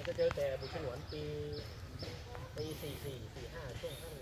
จะเจอแต่บุญฉลวนปี44 45ช่วงนั้น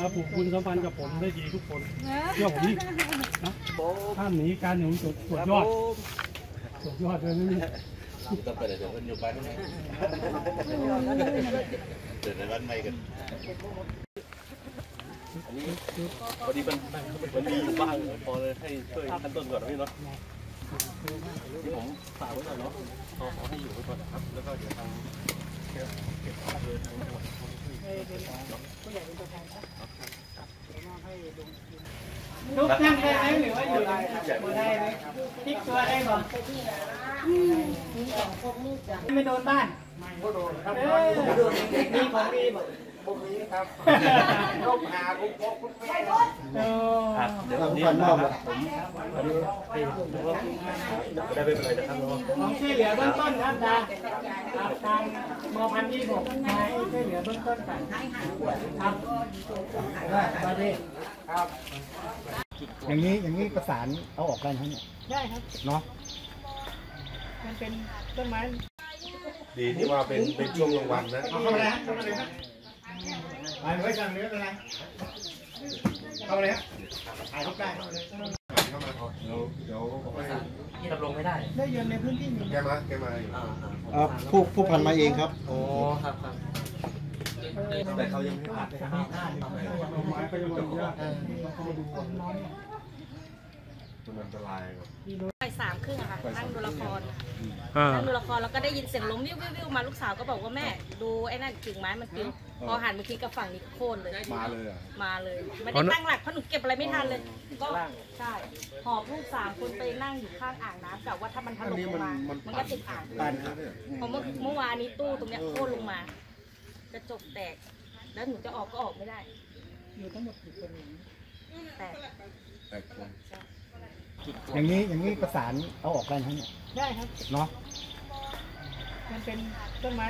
มาผูกบุญสัมพันธ์กับผมได้ดีทุกคนเชื่อผมนี่นะท่านหนีการหนุนสุดยอดเลยนี่ต้องไปเดี๋ยวมันอยู่บ้านไหนเดินในบ้านใหม่กันอันนี้พอดีมันมีอยู่บ้างพอเลยให้ช่วยขั้นต้นก่อนนะพี่เนาะที่ผมฝากไว้ก่อนเนาะขอให้อยู่ไว้ก่อนนะครับแล้วก็เดี๋ยวทางเก็บข้อมูลทางจังหวัดผู้ใหญ่เป็นตัวแทนครับลุกนั่งได้ไหมหรือว่าอยู่ได้ไหมพลิกตัวได้ก่อนไม่โดนบ้านไม่โดนครับมีของดีบ่พวกนี้ครับลูกหาลูกพกลูกแม่เดี๋ยวนี้นะครับผมได้ไปอะไรนะครับน้องของช่วยเหลือเบื้องต้นครับทางมพันธ์26มาช่วยเหลือเบื้องต้นกันครับประเทศครับอย่างนี้ประสานเอาออกกันทั้งเนี่ยได้ครับเนาะมันเป็นต้นไม้ดีที่ว่าเป็นช่วงกลางวันนะเข้ามาเลยฮะไปไว้กันเนื้อเป็นไรเข้ามาเลยฮะถ่ายรูปได้เข้ามาเดี๋ยวที่รับลงไม่ได้ได้ยืนในพื้นที่แกมาอยู่ผู้พันมาเองครับอ๋อครับแต่เขายังไม่ผ่านไม้ก็ยังไม่ยากมันอันตรายบ่าย3 ครึ่งอะค่ะนั่งดูละครแล้วก็ได้ยินเสียงล้มวิวมาลูกสาวก็บอกว่าแม่ดูไอ้นั่นกิ่งไม้มันปลิวพอหันมาคิดกับฝั่งนี้โค่นเลยมาเลยไม่ได้ตั้งหลักเพราะหนูเก็บอะไรไม่ทันเลยก็ใช่หอบลูก3 คนไปนั่งอยู่ข้างอ่างน้ำกับว่าถ้ามันถล่มลงมามันก็ติดอ่างพอเมื่อวานนี้ตู้ตรงเนี้ยโค่นลงมากระจกแตกแล้วหนูจะออกก็ออกไม่ได้อยู่ทั้งหมดกี่คน8 คนอย่างนี้ประสานเอาออกกันทั้งเนี่ยได้ครับเนาะมันเป็นต้นไม้